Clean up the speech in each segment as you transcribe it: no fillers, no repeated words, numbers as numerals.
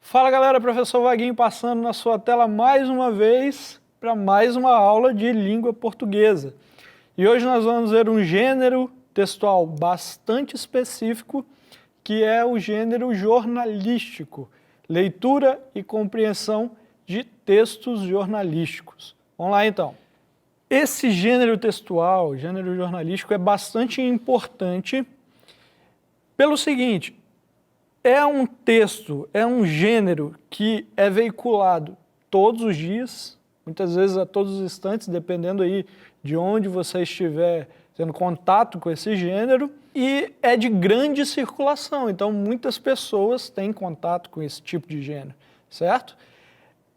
Fala galera, professor Vaguinho passando na sua tela mais uma vez para mais uma aula de língua portuguesa. E hoje nós vamos ver um gênero textual bastante específico, que é o gênero jornalístico, leitura e compreensão de textos jornalísticos. Vamos lá então. Esse gênero textual, gênero jornalístico, é bastante importante pelo seguinte: é um texto, é um gênero que é veiculado todos os dias, muitas vezes a todos os instantes, dependendo aí de onde você estiver tendo contato com esse gênero, e é de grande circulação, então muitas pessoas têm contato com esse tipo de gênero, certo?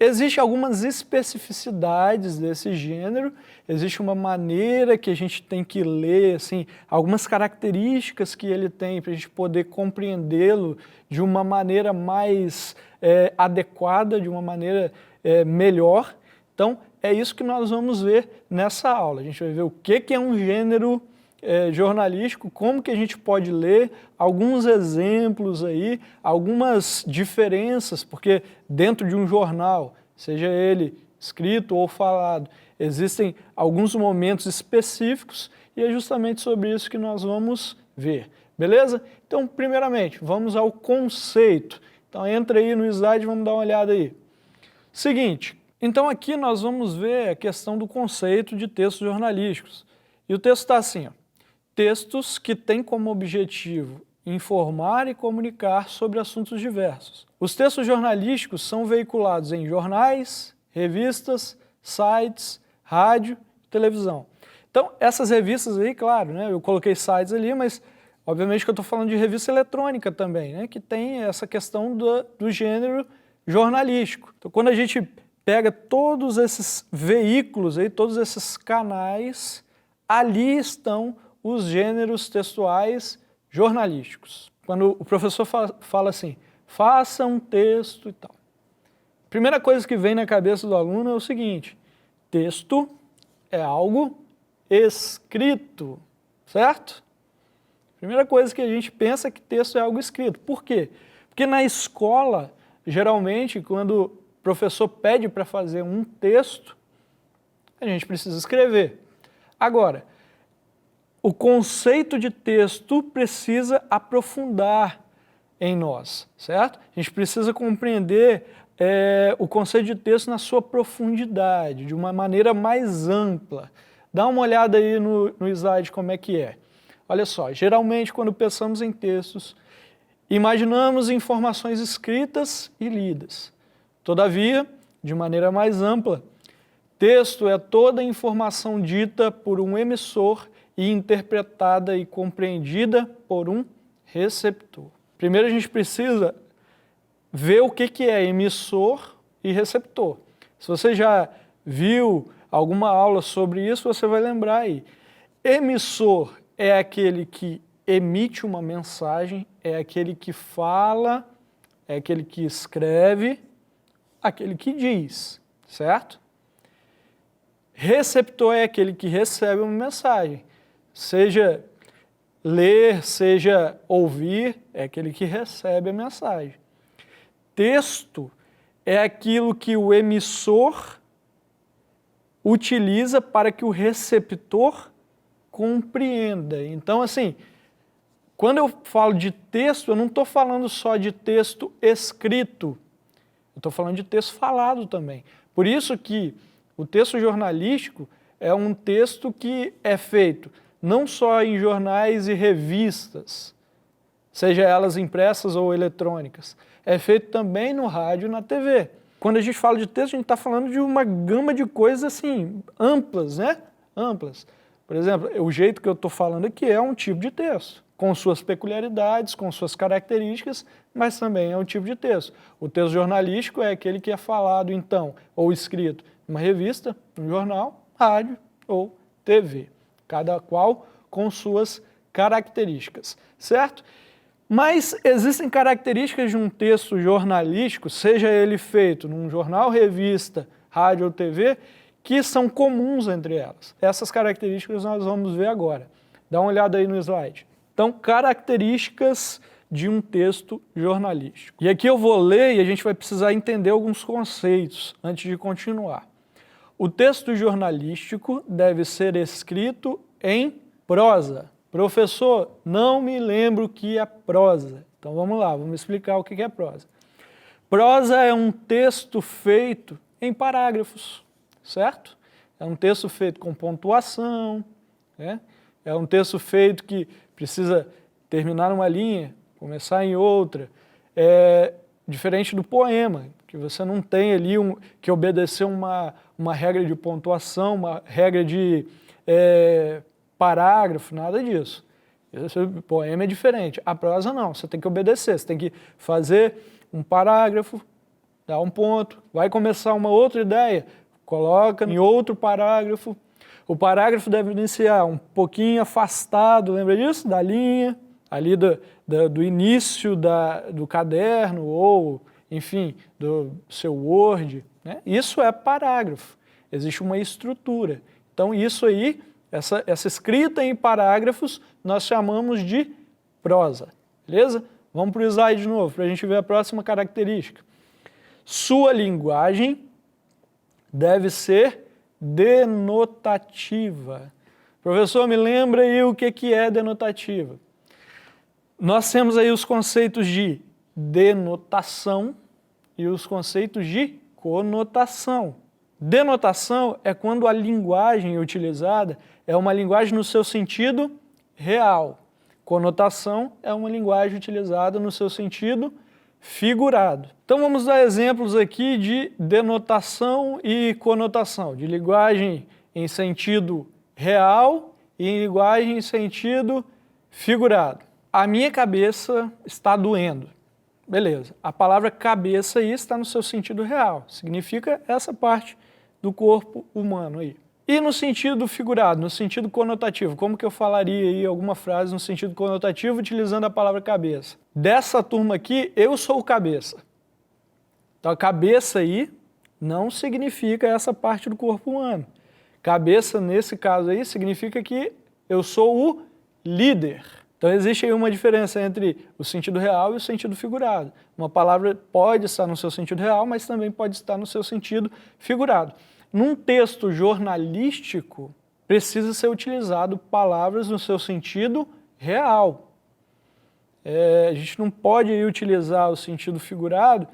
Existem algumas especificidades desse gênero, existe uma maneira que a gente tem que ler, assim, algumas características que ele tem para a gente poder compreendê-lo de uma maneira mais adequada, de uma maneira melhor. Então, é isso que nós vamos ver nessa aula. A gente vai ver o que é um gênero jornalístico, como que a gente pode ler, alguns exemplos aí, algumas diferenças, porque dentro de um jornal, seja ele escrito ou falado, existem alguns momentos específicos e é justamente sobre isso que nós vamos ver, beleza? Então, primeiramente, vamos ao conceito. Então, entra aí no slide e vamos dar uma olhada aí. Seguinte, então aqui nós vamos ver a questão do conceito de textos jornalísticos. E o texto está assim, ó: textos que têm como objetivo informar e comunicar sobre assuntos diversos. Os textos jornalísticos são veiculados em jornais, revistas, sites, rádio e televisão. Então, essas revistas aí, claro, né, eu coloquei sites ali, mas obviamente que eu estou falando de revista eletrônica também, né, que tem essa questão do gênero jornalístico. Então, quando a gente pega todos esses veículos aí, todos esses canais, ali estão os gêneros textuais jornalísticos. Quando o professor fala assim, faça um texto e tal. A primeira coisa que vem na cabeça do aluno é o seguinte: texto é algo escrito, certo? Primeira coisa que a gente pensa é que texto é algo escrito. Por quê? Porque na escola, geralmente, quando o professor pede para fazer um texto, a gente precisa escrever. Agora, o conceito de texto precisa aprofundar em nós, certo? A gente precisa compreender o conceito de texto na sua profundidade, de uma maneira mais ampla. Dá uma olhada aí no slide como é que é. Olha só, geralmente quando pensamos em textos, imaginamos informações escritas e lidas. Todavia, de maneira mais ampla, texto é toda a informação dita por um emissor e interpretada e compreendida por um receptor. Primeiro a gente precisa ver o que é emissor e receptor. Se você já viu alguma aula sobre isso, você vai lembrar aí. Emissor é aquele que emite uma mensagem, é aquele que fala, é aquele que escreve, aquele que diz, certo? Receptor é aquele que recebe uma mensagem. Seja ler, seja ouvir, é aquele que recebe a mensagem. Texto é aquilo que o emissor utiliza para que o receptor compreenda. Então, assim, quando eu falo de texto, eu não estou falando só de texto escrito, eu estou falando de texto falado também. Por isso que o texto jornalístico é um texto que é feito não só em jornais e revistas, seja elas impressas ou eletrônicas, é feito também no rádio e na TV. Quando a gente fala de texto, a gente está falando de uma gama de coisas assim, amplas, né? Amplas. Por exemplo, o jeito que eu estou falando aqui é um tipo de texto, com suas peculiaridades, com suas características, mas também é um tipo de texto. O texto jornalístico é aquele que é falado, então, ou escrito numa revista, num jornal, rádio ou TV. Cada qual com suas características, certo? Mas existem características de um texto jornalístico, seja ele feito num jornal, revista, rádio ou TV, que são comuns entre elas. Essas características nós vamos ver agora. Dá uma olhada aí no slide. Então, características de um texto jornalístico. E aqui eu vou ler e a gente vai precisar entender alguns conceitos antes de continuar. O texto jornalístico deve ser escrito em prosa. Professor, não me lembro o que é prosa. Então vamos lá, vamos explicar o que é prosa. Prosa é um texto feito em parágrafos, certo? É um texto feito com pontuação, né? É um texto feito que precisa terminar uma linha, começar em outra. É diferente do poema, que você não tem ali que obedecer uma regra de pontuação, uma regra de parágrafo, nada disso. O poema é diferente. A prosa não, você tem que obedecer, você tem que fazer um parágrafo, dar um ponto, vai começar uma outra ideia, coloca em outro parágrafo. O parágrafo deve iniciar um pouquinho afastado, lembra disso? Da linha, ali do início do caderno ou, enfim, do seu Word, né? Isso é parágrafo, existe uma estrutura. Então isso aí, essa escrita em parágrafos, nós chamamos de prosa, beleza? Vamos para o slide de novo, para a gente ver a próxima característica. Sua linguagem deve ser denotativa. Professor, me lembra aí o que é denotativa. Nós temos aí os conceitos de denotação e os conceitos de conotação. Denotação é quando a linguagem utilizada é uma linguagem no seu sentido real. Conotação é uma linguagem utilizada no seu sentido figurado. Então vamos dar exemplos aqui de denotação e conotação, de linguagem em sentido real e em linguagem em sentido figurado. A minha cabeça está doendo. Beleza. A palavra cabeça aí está no seu sentido real. Significa essa parte do corpo humano aí. E no sentido figurado, no sentido conotativo, como que eu falaria aí alguma frase no sentido conotativo utilizando a palavra cabeça? Dessa turma aqui, eu sou o cabeça. Então a cabeça aí não significa essa parte do corpo humano. Cabeça, nesse caso aí, significa que eu sou o líder. Então existe aí uma diferença entre o sentido real e o sentido figurado. Uma palavra pode estar no seu sentido real, mas também pode estar no seu sentido figurado. Num texto jornalístico, precisa ser utilizado palavras no seu sentido real. A gente não pode aí utilizar o sentido figurado,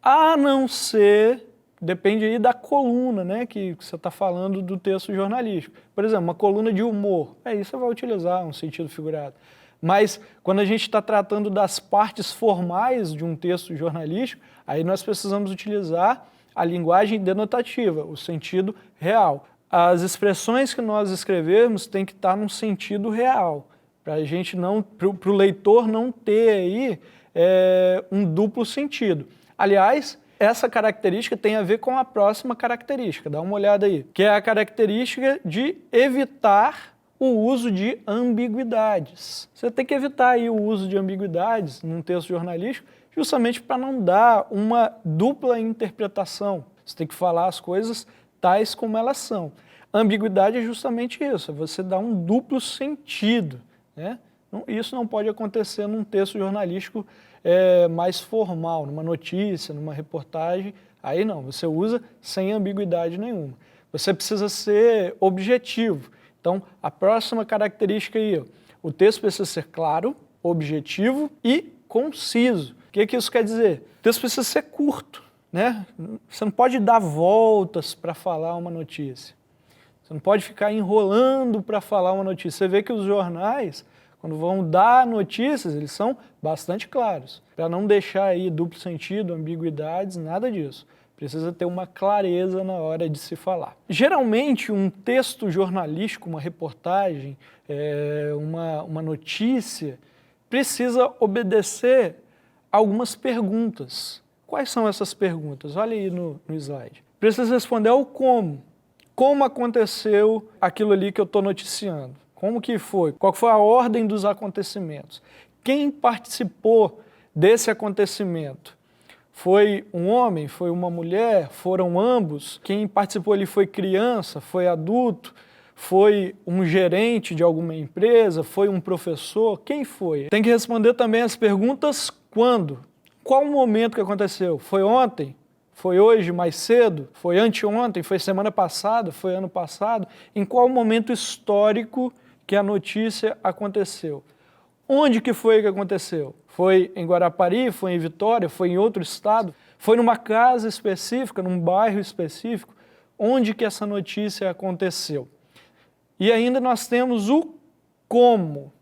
a não ser, depende aí da coluna, né, que você está falando do texto jornalístico. Por exemplo, uma coluna de humor, aí você vai utilizar um sentido figurado. Mas quando a gente está tratando das partes formais de um texto jornalístico, aí nós precisamos utilizar a linguagem denotativa, o sentido real. As expressões que nós escrevermos têm que estar num sentido real, para a gente não, para o leitor não ter aí um duplo sentido. Aliás, essa característica tem a ver com a próxima característica, dá uma olhada aí, que é a característica de evitar o uso de ambiguidades. Você tem que evitar aí o uso de ambiguidades num texto jornalístico, justamente para não dar uma dupla interpretação. Você tem que falar as coisas tais como elas são. A ambiguidade é justamente isso, é você dar um duplo sentido, né? Isso não pode acontecer num texto jornalístico mais formal, numa notícia, numa reportagem. Aí não, você usa sem ambiguidade nenhuma. Você precisa ser objetivo. Então, a próxima característica aí, ó, o texto precisa ser claro, objetivo e conciso. O que isso quer dizer? O texto precisa ser curto, né? Você não pode dar voltas para falar uma notícia. Você não pode ficar enrolando para falar uma notícia. Você vê que os jornais, quando vão dar notícias, eles são bastante claros, para não deixar aí duplo sentido, ambiguidades, nada disso. Precisa ter uma clareza na hora de se falar. Geralmente, um texto jornalístico, uma reportagem, uma notícia, precisa obedecer algumas perguntas. Quais são essas perguntas? Olha aí no slide. Precisa responder ao como. Como aconteceu aquilo ali que eu estou noticiando? Como que foi? Qual foi a ordem dos acontecimentos? Quem participou desse acontecimento? Foi um homem? Foi uma mulher? Foram ambos? Quem participou ali foi criança? Foi adulto? Foi um gerente de alguma empresa? Foi um professor? Quem foi? Tem que responder também as perguntas quando. Qual o momento que aconteceu? Foi ontem? Foi hoje, mais cedo? Foi anteontem? Foi semana passada? Foi ano passado? Em qual momento histórico que a notícia aconteceu? Onde que foi que aconteceu? Foi em Guarapari? Foi em Vitória? Foi em outro estado? Foi numa casa específica, num bairro específico? Onde que essa notícia aconteceu? E ainda nós temos o como.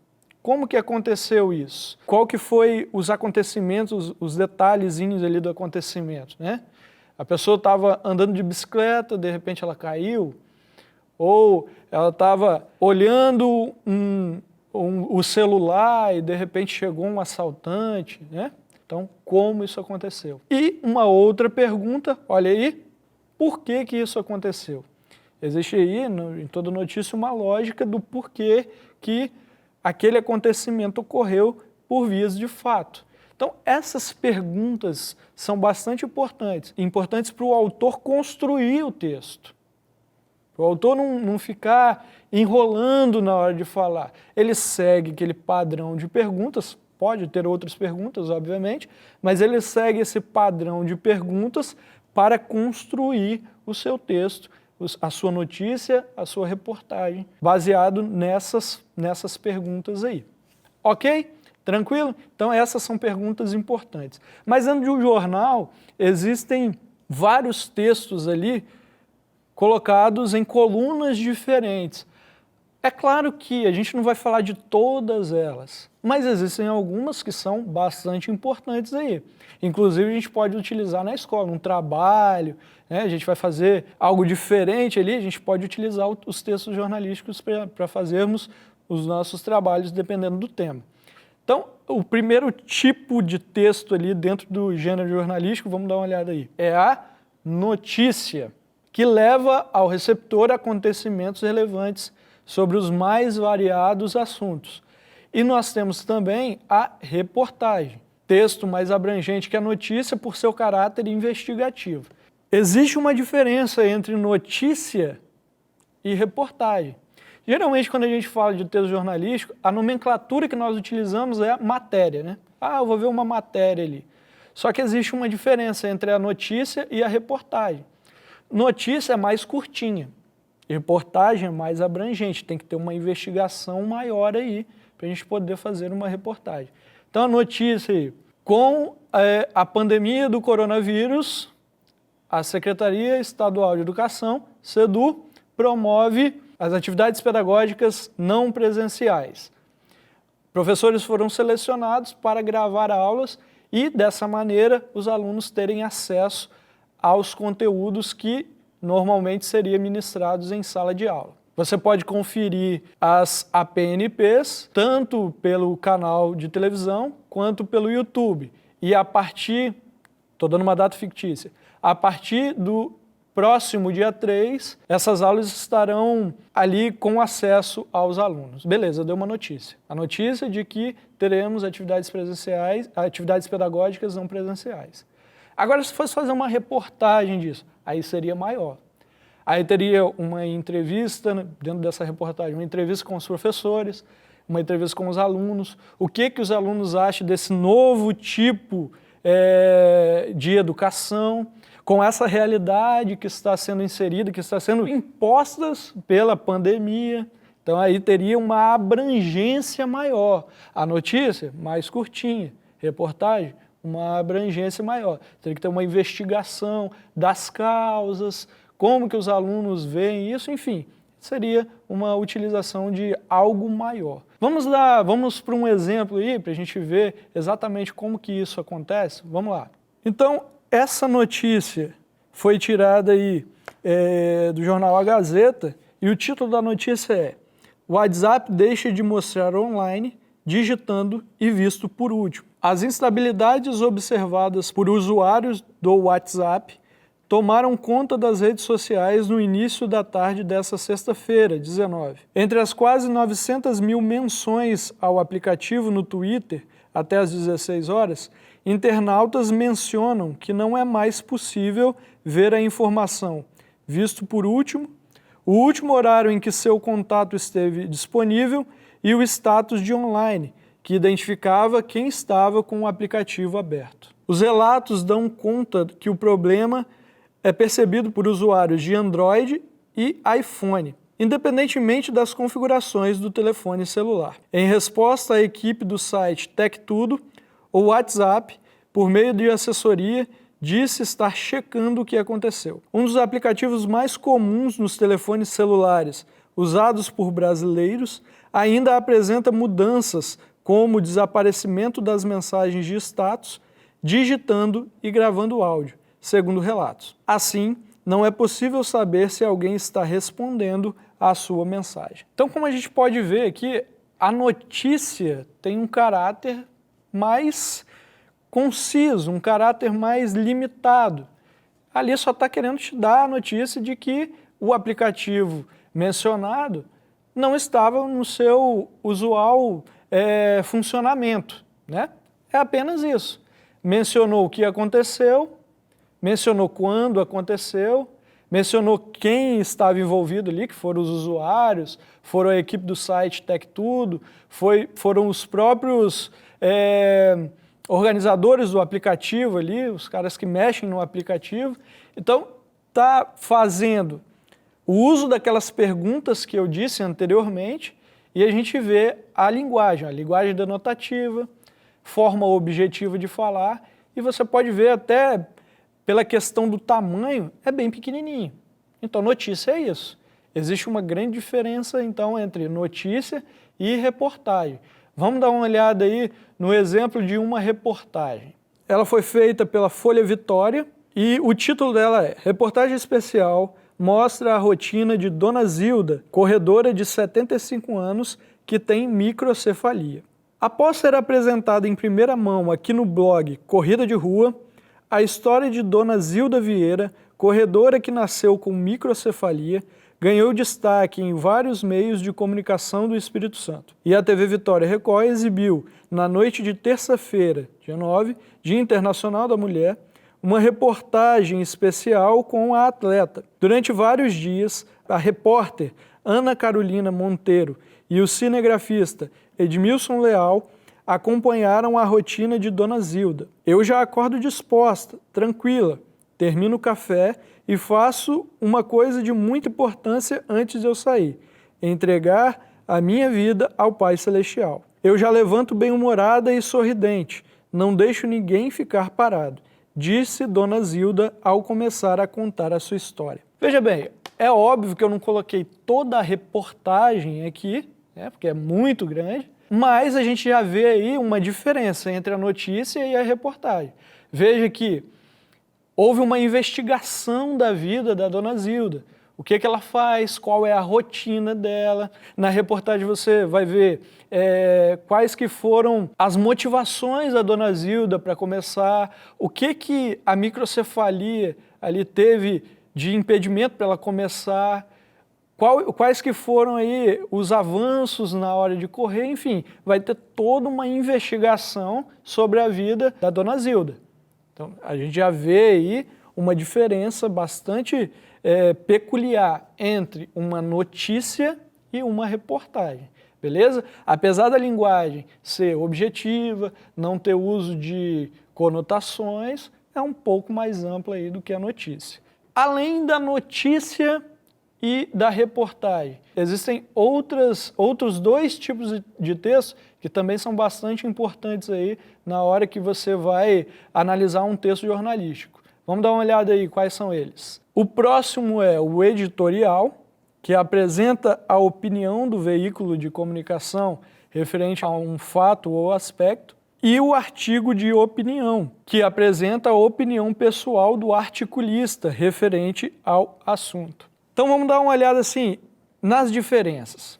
Como que aconteceu isso? Qual que foi os acontecimentos, os detalhezinhos ali do acontecimento, né? A pessoa estava andando de bicicleta, de repente ela caiu, ou ela estava olhando o celular e de repente chegou um assaltante, né? Então, como isso aconteceu? E uma outra pergunta, olha aí, por que que isso aconteceu? Existe aí, em toda notícia, uma lógica do porquê que aquele acontecimento ocorreu por vias de fato. Então, essas perguntas são bastante importantes para o autor construir o texto. Para o autor não ficar enrolando na hora de falar. Ele segue aquele padrão de perguntas, pode ter outras perguntas, obviamente, mas ele segue esse padrão de perguntas para construir o seu texto, a sua notícia, a sua reportagem, baseado nessas perguntas aí. Ok? Tranquilo? Então essas são perguntas importantes. Mas dentro de um jornal, existem vários textos ali colocados em colunas diferentes. É claro que a gente não vai falar de todas elas, mas existem algumas que são bastante importantes aí. Inclusive a gente pode utilizar na escola, num trabalho, né? A gente vai fazer algo diferente ali, a gente pode utilizar os textos jornalísticos para fazermos os nossos trabalhos dependendo do tema. Então, o primeiro tipo de texto ali dentro do gênero jornalístico, vamos dar uma olhada aí, é a notícia, que leva ao receptor acontecimentos relevantes sobre os mais variados assuntos. E nós temos também a reportagem, texto mais abrangente que a notícia por seu caráter investigativo. Existe uma diferença entre notícia e reportagem. Geralmente, quando a gente fala de texto jornalístico, a nomenclatura que nós utilizamos é a matéria, né? Ah, eu vou ver uma matéria ali. Só que existe uma diferença entre a notícia e a reportagem. Notícia é mais curtinha, reportagem é mais abrangente, tem que ter uma investigação maior aí para a gente poder fazer uma reportagem. Então a notícia aí, com a pandemia do coronavírus, a Secretaria Estadual de Educação, SEDU, promove as atividades pedagógicas não presenciais. Professores foram selecionados para gravar aulas e, dessa maneira, os alunos terem acesso aos conteúdos que normalmente seriam ministrados em sala de aula. Você pode conferir as APNPs, tanto pelo canal de televisão, quanto pelo YouTube. E a partir, estou dando uma data fictícia, a partir do próximo dia 3, essas aulas estarão ali com acesso aos alunos. Beleza, deu uma notícia. A notícia de que teremos atividades presenciais, atividades pedagógicas não presenciais. Agora, se fosse fazer uma reportagem disso, aí seria maior. Aí teria uma entrevista, dentro dessa reportagem, uma entrevista com os professores, uma entrevista com os alunos, o que os alunos acham desse novo tipo de educação, com essa realidade que está sendo inserida, que está sendo imposta pela pandemia. Então aí teria uma abrangência maior. A notícia, mais curtinha. Reportagem, uma abrangência maior. Teria que ter uma investigação das causas, como que os alunos veem isso, enfim, seria uma utilização de algo maior. Vamos para um exemplo aí, para a gente ver exatamente como que isso acontece. Vamos lá. Então, essa notícia foi tirada aí do jornal A Gazeta e o título da notícia é: WhatsApp deixa de mostrar online, digitando e visto por último. As instabilidades observadas por usuários do WhatsApp tomaram conta das redes sociais no início da tarde desta sexta-feira, 19. Entre as quase 900 mil menções ao aplicativo no Twitter até às 16 horas, internautas mencionam que não é mais possível ver a informação visto por último o último horário em que seu contato esteve disponível e o status de online, que identificava quem estava com o aplicativo aberto. Os relatos dão conta que o problema é percebido por usuários de Android e iPhone, independentemente das configurações do telefone celular. Em resposta à equipe do site TechTudo, o WhatsApp, por meio de assessoria, disse estar checando o que aconteceu. Um dos aplicativos mais comuns nos telefones celulares usados por brasileiros ainda apresenta mudanças como o desaparecimento das mensagens de status, digitando e gravando áudio, segundo relatos. Assim, não é possível saber se alguém está respondendo à sua mensagem. Então, como a gente pode ver aqui, a notícia tem um caráter mais conciso, um caráter mais limitado. Ali só está querendo te dar a notícia de que o aplicativo mencionado não estava no seu usual funcionamento, né? É apenas isso. Mencionou o que aconteceu, mencionou quando aconteceu, mencionou quem estava envolvido ali, que foram os usuários, foram a equipe do site TechTudo, foram os próprios organizadores do aplicativo ali, os caras que mexem no aplicativo. Então, está fazendo o uso daquelas perguntas que eu disse anteriormente e a gente vê a linguagem denotativa, forma objetiva de falar, e você pode ver até pela questão do tamanho, é bem pequenininho. Então, notícia é isso. Existe uma grande diferença, então, entre notícia e reportagem. Vamos dar uma olhada aí no exemplo de uma reportagem. Ela foi feita pela Folha Vitória e o título dela é Reportagem Especial mostra a rotina de Dona Zilda, corredora de 75 anos que tem microcefalia. Após ser apresentada em primeira mão aqui no blog Corrida de Rua, a história de Dona Zilda Vieira, corredora que nasceu com microcefalia, ganhou destaque em vários meios de comunicação do Espírito Santo. E a TV Vitória Record exibiu, na noite de terça-feira, dia 9, Dia Internacional da Mulher, uma reportagem especial com a atleta. Durante vários dias, a repórter Ana Carolina Monteiro e o cinegrafista Edmilson Leal acompanharam a rotina de Dona Zilda. Eu já acordo disposta, tranquila, termino o café e faço uma coisa de muita importância antes de eu sair: entregar a minha vida ao Pai Celestial. Eu já levanto bem-humorada e sorridente, não deixo ninguém ficar parado, disse Dona Zilda ao começar a contar a sua história. Veja bem, é óbvio que eu não coloquei toda a reportagem aqui, né, porque é muito grande, mas a gente já vê aí uma diferença entre a notícia e a reportagem. Veja que houve uma investigação da vida da Dona Zilda. O que ela faz, qual é a rotina dela. Na reportagem você vai ver quais que foram as motivações da Dona Zilda para começar, o que a microcefalia ali teve de impedimento para ela começar, quais que foram aí os avanços na hora de correr, enfim, vai ter toda uma investigação sobre a vida da Dona Zilda. Então, a gente já vê aí uma diferença bastante peculiar entre uma notícia e uma reportagem, beleza? Apesar da linguagem ser objetiva, não ter uso de conotações, é um pouco mais ampla aí do que a notícia. Além da notícia e da reportagem, existem outros dois tipos de texto que também são bastante importantes aí na hora que você vai analisar um texto jornalístico. Vamos dar uma olhada aí quais são eles. O próximo é o editorial, que apresenta a opinião do veículo de comunicação referente a um fato ou aspecto, e o artigo de opinião, que apresenta a opinião pessoal do articulista referente ao assunto. Então vamos dar uma olhada assim nas diferenças.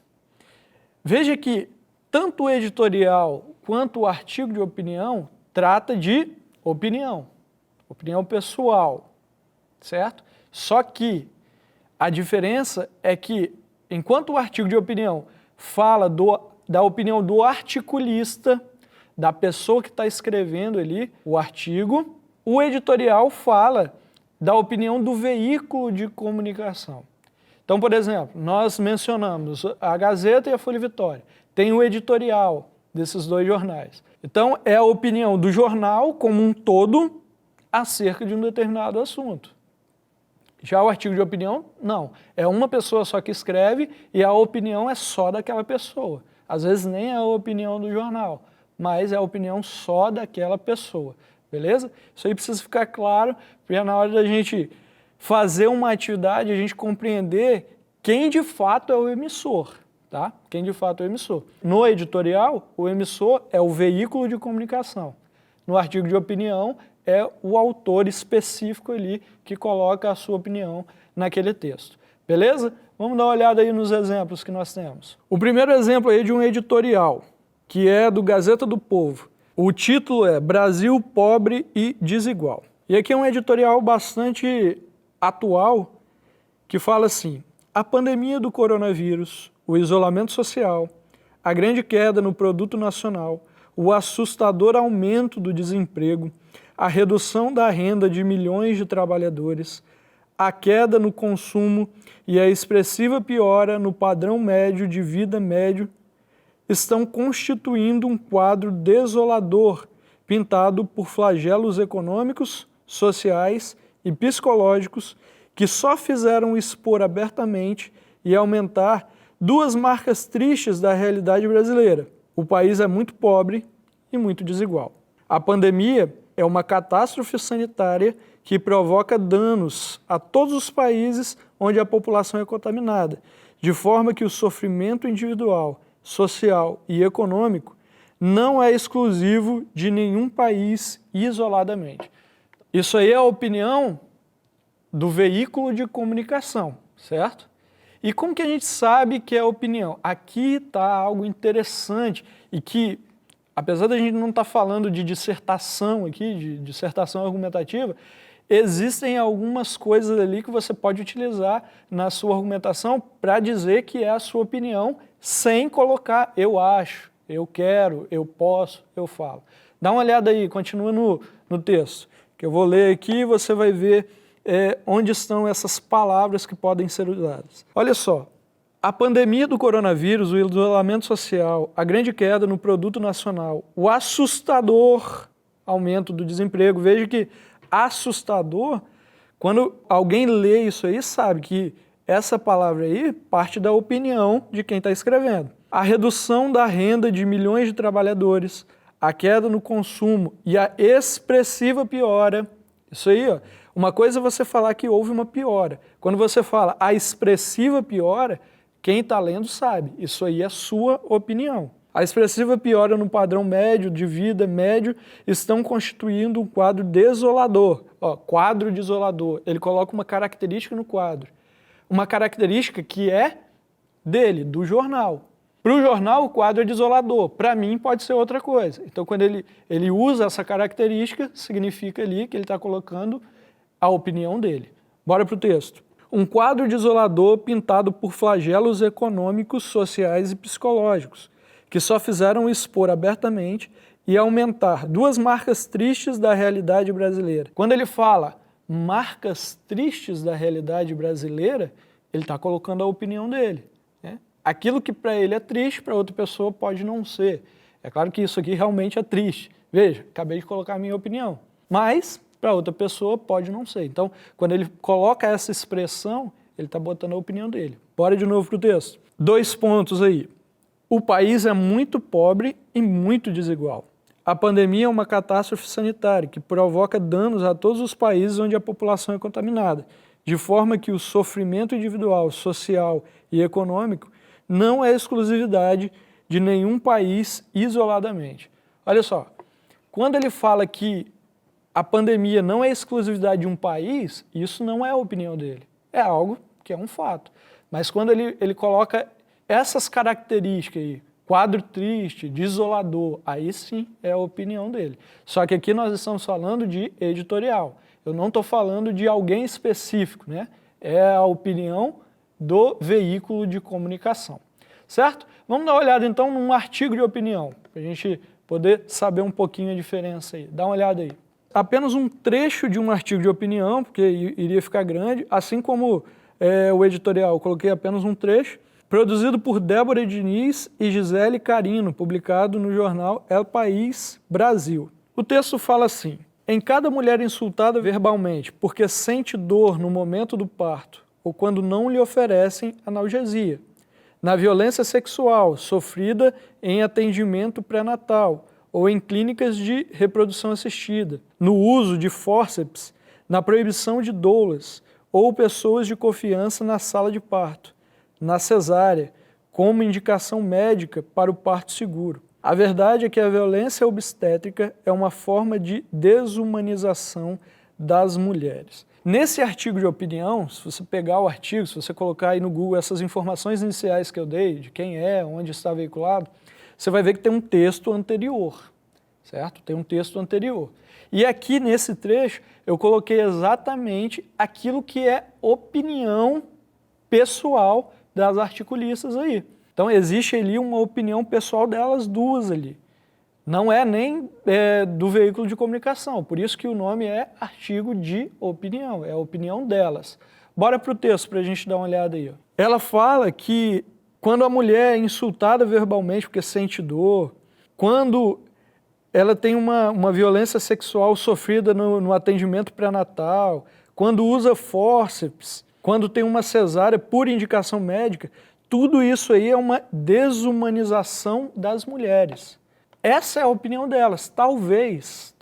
Veja que tanto o editorial quanto o artigo de opinião trata de opinião pessoal, certo? Só que a diferença é que, enquanto o artigo de opinião fala da opinião do articulista, da pessoa que está escrevendo ali o artigo, o editorial fala da opinião do veículo de comunicação. Então, Então, por exemplo, nós mencionamos a Gazeta e a Folha Vitória. Tem o editorial desses dois jornais. Então, é a opinião do jornal como um todo acerca de um determinado assunto. Já o artigo de opinião, não. É uma pessoa só que escreve e a opinião é só daquela pessoa. Às vezes nem é a opinião do jornal, mas é a opinião só daquela pessoa. Beleza? Isso aí precisa ficar claro, porque na hora da gente fazer uma atividade, a gente compreender quem de fato é o emissor. Tá? Quem de fato é o emissor. No editorial, o emissor é o veículo de comunicação. No artigo de opinião, é o autor específico ali que coloca a sua opinião naquele texto. Beleza? Vamos dar uma olhada aí nos exemplos que nós temos. O primeiro exemplo aí é de um editorial, que é do Gazeta do Povo. O título é Brasil Pobre e Desigual. E aqui é um editorial bastante atual, que fala assim: a pandemia do coronavírus, o isolamento social, a grande queda no produto nacional, o assustador aumento do desemprego, a redução da renda de milhões de trabalhadores, a queda no consumo e a expressiva piora no padrão médio de vida médio estão constituindo um quadro desolador, pintado por flagelos econômicos, sociais e psicológicos que só fizeram expor abertamente e aumentar duas marcas tristes da realidade brasileira. O país é muito pobre e muito desigual. A pandemia é uma catástrofe sanitária que provoca danos a todos os países onde a população é contaminada, de forma que o sofrimento individual, social e econômico não é exclusivo de nenhum país isoladamente. Isso aí é a opinião do veículo de comunicação, certo? E como que a gente sabe que é a opinião? Aqui está algo interessante e que, apesar da gente não estar falando de dissertação aqui, de dissertação argumentativa, existem algumas coisas ali que você pode utilizar na sua argumentação para dizer que é a sua opinião, sem colocar eu acho, eu quero, eu posso, eu falo. Dá uma olhada aí, continua no texto, que eu vou ler aqui e você vai ver onde estão essas palavras que podem ser usadas. Olha só, a pandemia do coronavírus, o isolamento social, a grande queda no produto nacional, o assustador aumento do desemprego. Veja que assustador, quando alguém lê isso aí, sabe que essa palavra aí parte da opinião de quem está escrevendo. A redução da renda de milhões de trabalhadores, a queda no consumo e a expressiva piora. Isso aí, ó. Uma coisa é você falar que houve uma piora. Quando você fala a expressiva piora, quem está lendo sabe. Isso aí é sua opinião. A expressiva piora no padrão médio de vida médio estão constituindo um quadro desolador. Ó, quadro desolador. Ele coloca uma característica no quadro. Uma característica que é dele, do jornal. Para o jornal, o quadro é desolador. Para mim, pode ser outra coisa. Então, quando ele usa essa característica, significa ali que ele está colocando a opinião dele. Bora para o texto. Um quadro desolador pintado por flagelos econômicos, sociais e psicológicos, que só fizeram expor abertamente e aumentar duas marcas tristes da realidade brasileira. Quando ele fala marcas tristes da realidade brasileira, ele está colocando a opinião dele. Né? Aquilo que para ele é triste, para outra pessoa pode não ser. É claro que isso aqui realmente é triste. Veja, acabei de colocar a minha opinião. Mas, para outra pessoa, pode não ser. Então, quando ele coloca essa expressão, ele está botando a opinião dele. Bora de novo para o texto. 2 pontos aí. O país é muito pobre e muito desigual. A pandemia é uma catástrofe sanitária que provoca danos a todos os países onde a população é contaminada, de forma que o sofrimento individual, social e econômico não é exclusividade de nenhum país isoladamente. Olha só, quando ele fala que a pandemia não é exclusividade de um país, isso não é a opinião dele. É algo que é um fato. Mas quando ele coloca essas características aí, quadro triste, desolador, aí sim é a opinião dele. Só que aqui nós estamos falando de editorial. Eu não estou falando de alguém específico, né? É a opinião do veículo de comunicação. Certo? Vamos dar uma olhada então num artigo de opinião, para a gente poder saber um pouquinho a diferença aí. Dá uma olhada aí. Apenas um trecho de um artigo de opinião, porque iria ficar grande, assim como o editorial, eu coloquei apenas um trecho, produzido por Débora Diniz e Gisele Carino, publicado no jornal El País Brasil. O texto fala assim: em cada mulher insultada verbalmente porque sente dor no momento do parto ou quando não lhe oferecem analgesia, na violência sexual sofrida em atendimento pré-natal ou em clínicas de reprodução assistida, no uso de fórceps, na proibição de doulas ou pessoas de confiança na sala de parto, na cesárea, como indicação médica para o parto seguro. A verdade é que a violência obstétrica é uma forma de desumanização das mulheres. Nesse artigo de opinião, se você pegar o artigo, se você colocar aí no Google essas informações iniciais que eu dei, de quem é, onde está veiculado, você vai ver que tem um texto anterior, certo? Tem um texto anterior. E aqui nesse trecho eu coloquei exatamente aquilo que é opinião pessoal das articulistas aí. Então existe ali uma opinião pessoal delas duas ali. Não é nem do veículo de comunicação, por isso que o nome é artigo de opinião, é a opinião delas. Bora para o texto para a gente dar uma olhada aí. Ó. Ela fala que quando a mulher é insultada verbalmente porque sente dor, quando ela tem uma violência sexual sofrida no atendimento pré-natal, quando usa fórceps, quando tem uma cesárea por indicação médica, tudo isso aí é uma desumanização das mulheres. Essa é a opinião delas. Talvez,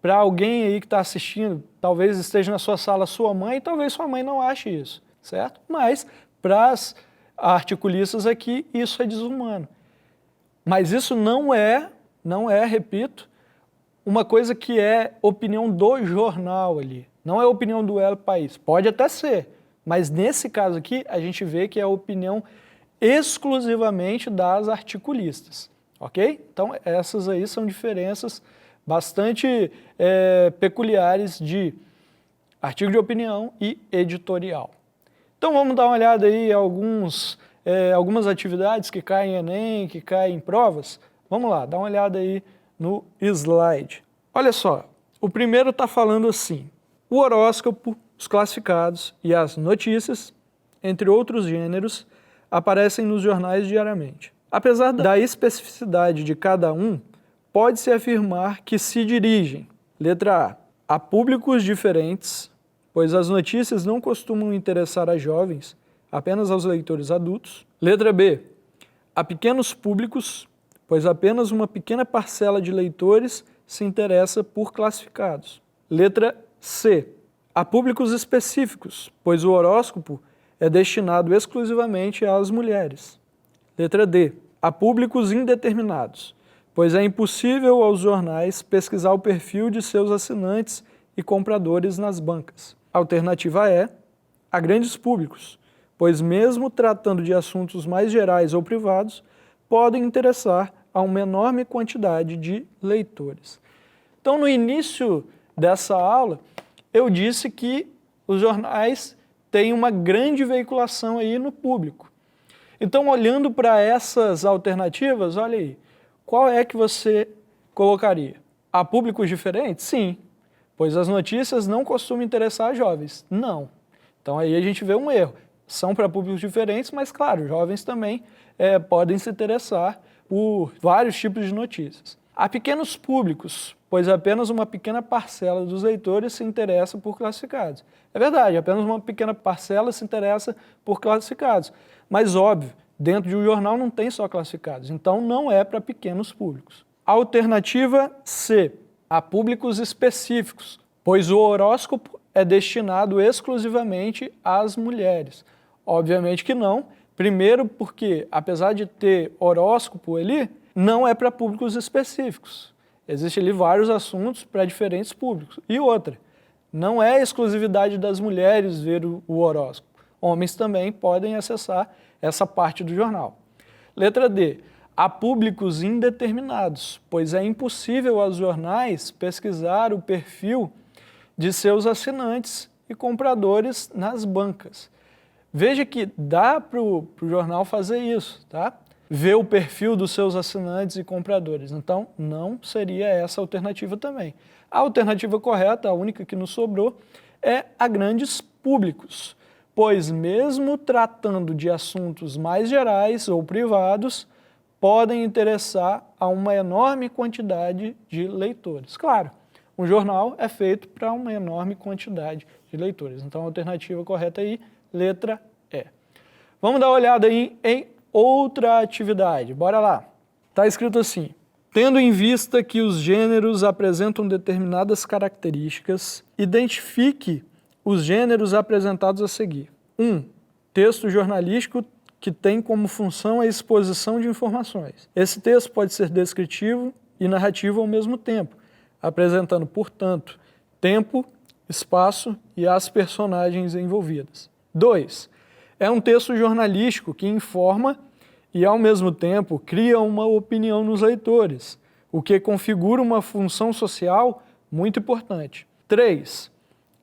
para alguém aí que está assistindo, talvez esteja na sua sala sua mãe, e talvez sua mãe não ache isso, certo? Mas para as articulistas aqui, isso é desumano. Mas isso não é, repito, uma coisa que é opinião do jornal ali. Não é opinião do El País. Pode até ser, mas nesse caso aqui a gente vê que é a opinião exclusivamente das articulistas, ok? Então essas aí são diferenças bastante peculiares de artigo de opinião e editorial. Então vamos dar uma olhada aí em algumas atividades que caem em Enem, que caem em provas. Vamos lá, dá uma olhada aí no slide. Olha só, o primeiro está falando assim: o horóscopo, os classificados e as notícias, entre outros gêneros, aparecem nos jornais diariamente. Apesar da especificidade de cada um, pode-se afirmar que se dirigem, letra A públicos diferentes, pois as notícias não costumam interessar a jovens, apenas aos leitores adultos. Letra B, a pequenos públicos, pois apenas uma pequena parcela de leitores se interessa por classificados. Letra C, a públicos específicos, pois o horóscopo é destinado exclusivamente às mulheres. Letra D, a públicos indeterminados, pois é impossível aos jornais pesquisar o perfil de seus assinantes e compradores nas bancas. Alternativa E, a grandes públicos, pois mesmo tratando de assuntos mais gerais ou privados, podem interessar a uma enorme quantidade de leitores. Então, no início dessa aula, eu disse que os jornais têm uma grande veiculação aí no público. Então, olhando para essas alternativas, olha aí, qual é que você colocaria? Há públicos diferentes? Sim, pois as notícias não costumam interessar jovens. Não. Então, aí a gente vê um erro. São para públicos diferentes, mas, claro, jovens também podem se interessar por vários tipos de notícias. Há pequenos públicos, pois apenas uma pequena parcela dos leitores se interessa por classificados. É verdade, apenas uma pequena parcela se interessa por classificados. Mas, óbvio, dentro de um jornal não tem só classificados, então não é para pequenos públicos. Alternativa C, há públicos específicos, pois o horóscopo é destinado exclusivamente às mulheres. Obviamente que não, primeiro porque, apesar de ter horóscopo ali, não é para públicos específicos. Existem ali vários assuntos para diferentes públicos. E outra, não é exclusividade das mulheres ver o horóscopo. Homens também podem acessar essa parte do jornal. Letra D, há públicos indeterminados, pois é impossível aos jornais pesquisar o perfil de seus assinantes e compradores nas bancas. Veja que dá para o jornal fazer isso, tá? Ver o perfil dos seus assinantes e compradores. Então, não seria essa a alternativa também. A alternativa correta, a única que nos sobrou, é a grandes públicos, pois mesmo tratando de assuntos mais gerais ou privados, podem interessar a uma enorme quantidade de leitores. Claro, um jornal é feito para uma enorme quantidade de leitores. Então, a alternativa correta aí, letra E. Vamos dar uma olhada aí em outra atividade. Bora lá. Está escrito assim: tendo em vista que os gêneros apresentam determinadas características, identifique os gêneros apresentados a seguir. 1. Texto jornalístico que tem como função a exposição de informações. Esse texto pode ser descritivo e narrativo ao mesmo tempo, apresentando, portanto, tempo, espaço e as personagens envolvidas. 2. É um texto jornalístico que informa e, ao mesmo tempo, cria uma opinião nos leitores, o que configura uma função social muito importante. 3.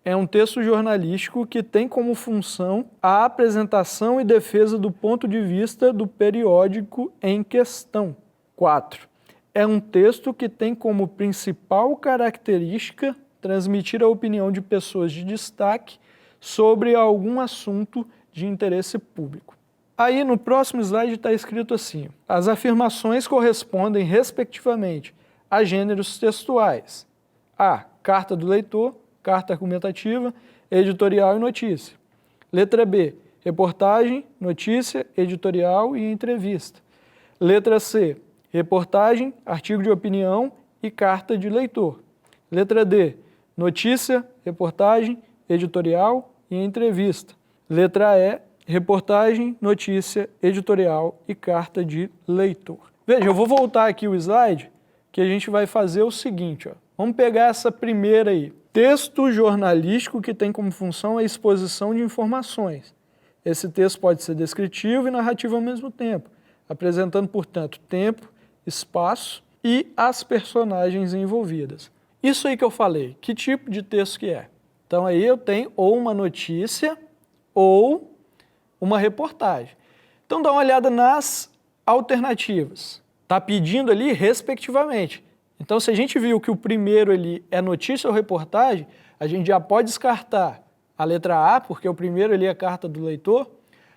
É um texto jornalístico que tem como função a apresentação e defesa do ponto de vista do periódico em questão. 4. É um texto que tem como principal característica transmitir a opinião de pessoas de destaque sobre algum assunto de interesse público. Aí no próximo slide está escrito assim: as afirmações correspondem respectivamente a gêneros textuais. A. Carta do leitor, carta argumentativa, editorial e notícia. Letra B. Reportagem, notícia, editorial e entrevista. Letra C. Reportagem, artigo de opinião e carta de leitor. Letra D. Notícia, reportagem, editorial e entrevista. Letra E. Reportagem, notícia, editorial e carta de leitor. Veja, eu vou voltar aqui o slide, que a gente vai fazer o seguinte, ó. Vamos pegar essa primeira aí. Texto jornalístico que tem como função a exposição de informações. Esse texto pode ser descritivo e narrativo ao mesmo tempo, apresentando, portanto, tempo, espaço e as personagens envolvidas. Isso aí que eu falei, que tipo de texto que é? Então aí eu tenho ou uma notícia ou uma reportagem. Então dá uma olhada nas alternativas. Está pedindo ali respectivamente. Então se a gente viu que o primeiro ali é notícia ou reportagem, a gente já pode descartar a letra A, porque o primeiro ali é a carta do leitor.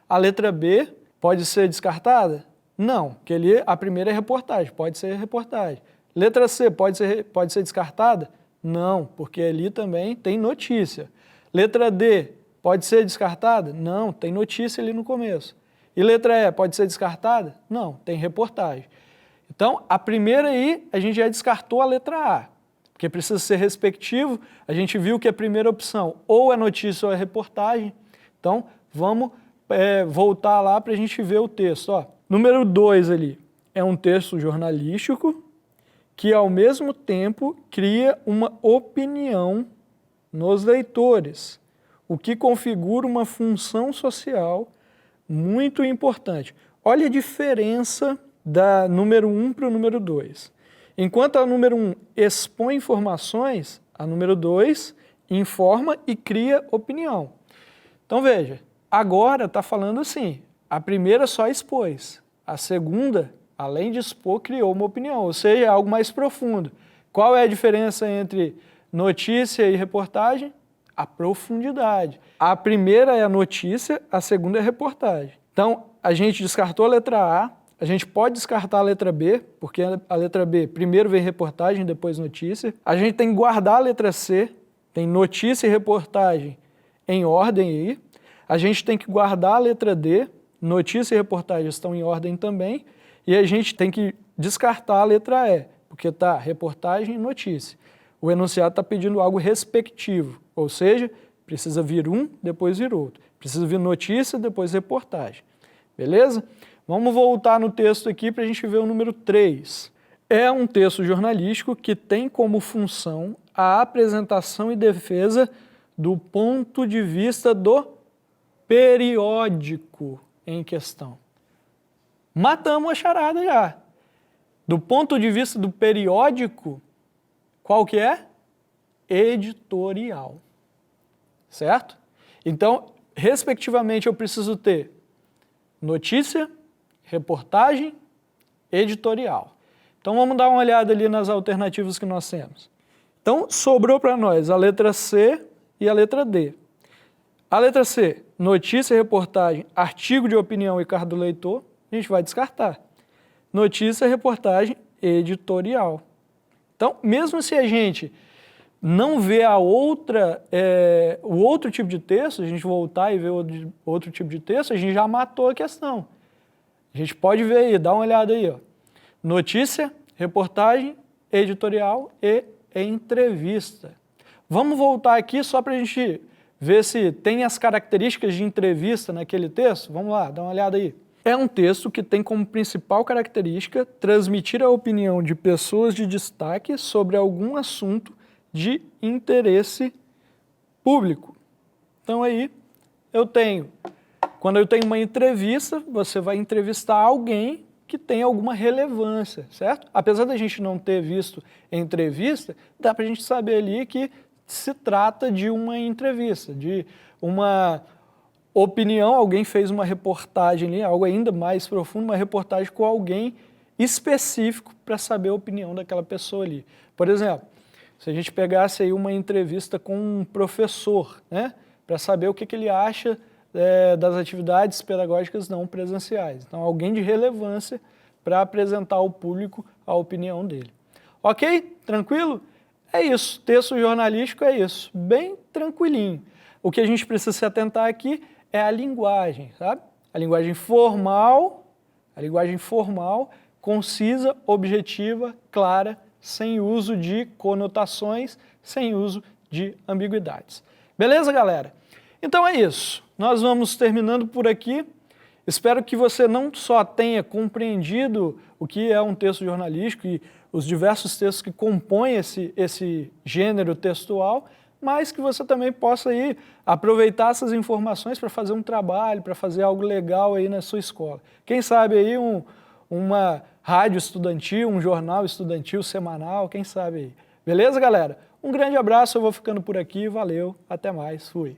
A letra B pode ser descartada? Não, porque ali a primeira é reportagem, pode ser reportagem. Letra C pode ser descartada? Não, porque ali também tem notícia. Letra D pode ser descartada? Não, tem notícia ali no começo. E letra E pode ser descartada? Não, tem reportagem. Então, a primeira aí, a gente já descartou a letra A, porque precisa ser respectivo. A gente viu que a primeira opção ou é notícia ou é reportagem. Então, vamos voltar lá para a gente ver o texto. Ó. Número 2 ali, é um texto jornalístico que, ao mesmo tempo, cria uma opinião nos leitores, o que configura uma função social muito importante. Olha a diferença da número 1 para o número 2. Enquanto a número 1 expõe informações, a número 2 informa e cria opinião. Então veja, agora está falando assim, a primeira só expôs, a segunda, além de expor, criou uma opinião, ou seja, é algo mais profundo. Qual é a diferença entre notícia e reportagem? A profundidade. A primeira é a notícia, a segunda é a reportagem. Então, a gente descartou a letra A, a gente pode descartar a letra B, porque a letra B primeiro vem reportagem, depois notícia. A gente tem que guardar a letra C, tem notícia e reportagem em ordem aí. A gente tem que guardar a letra D, notícia e reportagem estão em ordem também. E a gente tem que descartar a letra E, porque está reportagem e notícia. O enunciado está pedindo algo respectivo, ou seja, precisa vir um, depois vir outro. Precisa vir notícia, depois reportagem. Beleza? Vamos voltar no texto aqui para a gente ver o número 3. É um texto jornalístico que tem como função a apresentação e defesa do ponto de vista do periódico em questão. Matamos a charada já. Do ponto de vista do periódico, qual que é? Editorial. Certo? Então, respectivamente, eu preciso ter notícia, reportagem, editorial. Então, vamos dar uma olhada ali nas alternativas que nós temos. Então, sobrou para nós a letra C e a letra D. A letra C, notícia, reportagem, artigo de opinião e carta do leitor, a gente vai descartar. Notícia, reportagem, editorial. Então, mesmo se a gente não vê o outro tipo de texto, a gente voltar e ver outro tipo de texto, a gente já matou a questão. A gente pode ver aí, dá uma olhada aí, ó. Notícia, reportagem, editorial e entrevista. Vamos voltar aqui só para a gente ver se tem as características de entrevista naquele texto. Vamos lá, dá uma olhada aí. É um texto que tem como principal característica transmitir a opinião de pessoas de destaque sobre algum assunto de interesse público. Então aí quando eu tenho uma entrevista, você vai entrevistar alguém que tem alguma relevância, certo? Apesar da gente não ter visto entrevista, dá para a gente saber ali que se trata de uma entrevista, de uma opinião, alguém fez uma reportagem ali, algo ainda mais profundo, uma reportagem com alguém específico para saber a opinião daquela pessoa ali. Por exemplo, se a gente pegasse aí uma entrevista com um professor, né, para saber o que ele acha das atividades pedagógicas não presenciais. Então, alguém de relevância para apresentar ao público a opinião dele. Ok? Tranquilo? É isso. Texto jornalístico é isso. Bem tranquilinho. O que a gente precisa se atentar aqui é a linguagem, sabe? A linguagem formal, concisa, objetiva, clara, sem uso de conotações, sem uso de ambiguidades. Beleza, galera? Então é isso. Nós vamos terminando por aqui. Espero que você não só tenha compreendido o que é um texto jornalístico e os diversos textos que compõem esse gênero textual, mas que você também possa aí aproveitar essas informações para fazer um trabalho, para fazer algo legal aí na sua escola. Quem sabe aí uma rádio estudantil, um jornal estudantil semanal, quem sabe aí. Beleza, galera? Um grande abraço, eu vou ficando por aqui, valeu, até mais, fui.